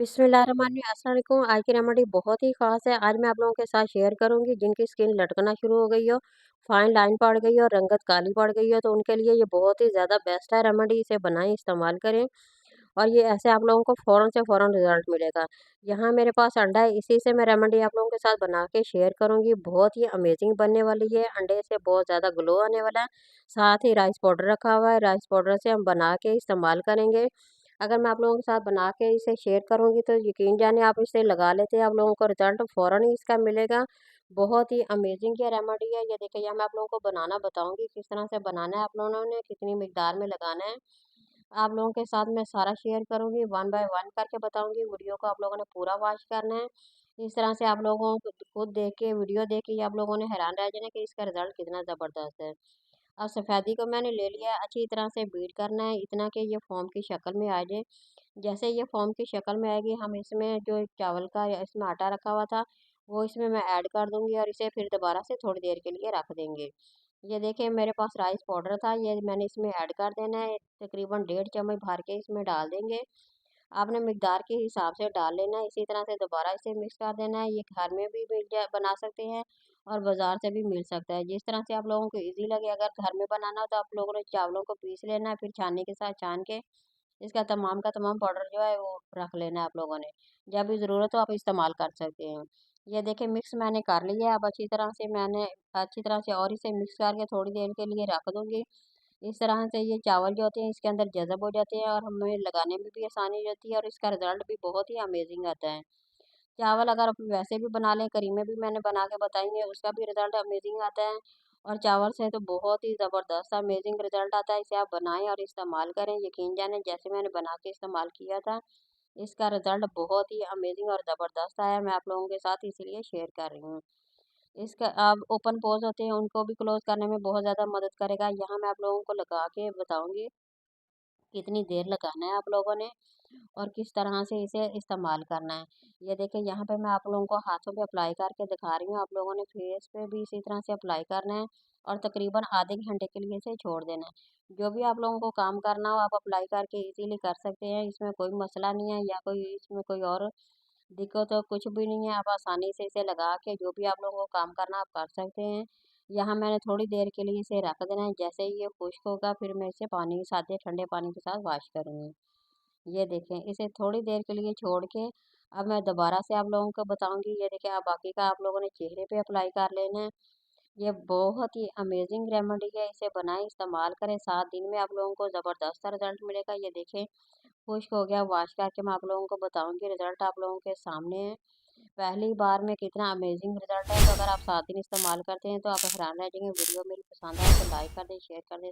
बिस्मिल्लाहिर्रहमानिर्रहीम, अस्सलाम वालेकुम। आज की रेमेडी बहुत ही ख़ास है। आज मैं आप लोगों के साथ शेयर करूंगी जिनकी स्किन लटकना शुरू हो गई हो, फाइन लाइन पड़ गई हो, रंगत काली पड़ गई हो, तो उनके लिए ये बहुत ही ज़्यादा बेस्ट है रेमेडी। इसे बनाएं, इस्तेमाल करें और ये ऐसे आप लोगों को फ़ौरन से फ़ौरन रिज़ल्ट मिलेगा। यहाँ मेरे पास अंडा है, इसी से मैं रेमेडी आप लोगों के साथ बना के शेयर करूँगी। बहुत ही अमेज़िंग बनने वाली है, अंडे से बहुत ज़्यादा ग्लो आने वाला है। साथ ही राइस पाउडर रखा हुआ है, राइस पाउडर से हम बना के इस्तेमाल करेंगे। अगर मैं आप लोगों के साथ बना के इसे शेयर करूँगी तो यकीन जानिए आप इसे लगा लेते हैं, आप लोगों को रिज़ल्ट फ़ौरन ही इसका मिलेगा। बहुत ही अमेज़िंग ये रेमेडी है। ये देखिए, यहाँ मैं आप लोगों को बनाना बताऊँगी, किस तरह से बनाना है, आप लोगों ने कितनी मिकदार में लगाना है। आप लोगों के साथ मैं सारा शेयर करूँगी, वन बाय वन करके बताऊँगी। वीडियो को आप लोगों ने पूरा वॉच करना है। इस तरह से आप लोगों को खुद देख के, वीडियो देख के ही आप लोगों ने हैरान रह जाना कि इसका रिज़ल्ट कितना ज़बरदस्त है। अब सफ़ेदी को मैंने ले लिया है, अच्छी तरह से बीट करना है, इतना कि ये फ़ोम की शक्ल में आ जाए। जैसे ये फ़ोम की शक्ल में आएगी, हम इसमें जो चावल का या इसमें आटा रखा हुआ था, वो इसमें मैं ऐड कर दूँगी और इसे फिर दोबारा से थोड़ी देर के लिए रख देंगे। ये देखिए, मेरे पास राइस पाउडर था, ये मैंने इसमें ऐड कर देना है। तकरीबन 1.5 चम्मच भर के इसमें डाल देंगे। आपने मिकदार के हिसाब से डाल लेना है। इसी तरह से दोबारा इसे मिक्स कर देना है। ये घर में भी बना सकते हैं और बाज़ार से भी मिल सकता है, जिस तरह से आप लोगों को ईज़ी लगे। अगर घर में बनाना हो तो आप लोगों ने चावलों को पीस लेना है, फिर छाननी के साथ छान के इसका तमाम का तमाम पाउडर जो है वो रख लेना है आप लोगों ने। जब भी ज़रूरत हो आप इस्तेमाल कर सकते हैं। ये देखिए, मिक्स मैंने कर लिया है। अब अच्छी तरह से और इसे मिक्स करके थोड़ी देर के लिए रख दूँगी। इस तरह से ये चावल जो होते हैं इसके अंदर जज़ब हो जाते हैं और हमें लगाने में भी आसानी हो जाती है और इसका रिज़ल्ट भी बहुत ही अमेज़िंग आता है। चावल अगर आप वैसे भी बना लें, करीमें भी मैंने बना के बताई हैं, उसका भी रिज़ल्ट अमेज़िंग आता है। और चावल से तो बहुत ही ज़बरदस्त अमेज़िंग रिज़ल्ट आता है। इसे आप बनाएँ और इस्तेमाल करें। यकीन जानें, जैसे मैंने बना के इस्तेमाल किया था, इसका रिज़ल्ट बहुत ही अमेज़िंग और ज़बरदस्त आया। मैं आप लोगों के साथ इसीलिए शेयर कर रही हूँ। इसका अब ओपन पोर्स होते हैं, उनको भी क्लोज़ करने में बहुत ज़्यादा मदद करेगा। यहाँ मैं आप लोगों को लगा के बताऊँगी कितनी देर लगाना है आप लोगों ने और किस तरह से इसे इस्तेमाल करना है। ये देखिए, यहाँ पे मैं आप लोगों को हाथों पे अप्लाई करके दिखा रही हूँ। आप लोगों ने फेस पे भी इसी तरह से अप्लाई करना है और तकरीबन आधे घंटे के लिए इसे छोड़ देना है। जो भी आप लोगों को काम करना हो आप अप्लाई करके इजीली कर सकते हैं। इसमें कोई मसला नहीं है या कोई इसमें कोई और दिक्कत तो कुछ भी नहीं है। आप आसानी से इसे लगा के जो भी आप लोगों को काम करना आप कर सकते हैं। यहाँ मैंने थोड़ी देर के लिए इसे रख देना है। जैसे ही ये खुश्क होगा फिर मैं इसे पानी के साथ या ठंडे पानी के साथ वॉश करूँगी। ये देखें, इसे थोड़ी देर के लिए छोड़ के अब मैं दोबारा से आप लोगों को बताऊंगी। ये देखिए, अब बाकी का आप लोगों ने चेहरे पे अप्लाई कर लेना है। ये बहुत ही अमेजिंग रेमेडी है। इसे बनाएं, इस्तेमाल करें, 7 दिन में आप लोगों को ज़बरदस्त रिजल्ट मिलेगा। ये देखें, खुश्क हो गया, वॉश करके मैं आप लोगों को बताऊंगी। रिजल्ट आप लोगों के सामने है। पहली बार में कितना अमेजिंग रिजल्ट है। तो अगर आप 7 दिन इस्तेमाल करते हैं तो आप हैरान रह जाएंगे। वीडियो मेरी पसंद आए तो लाइक कर दें, शेयर कर दें।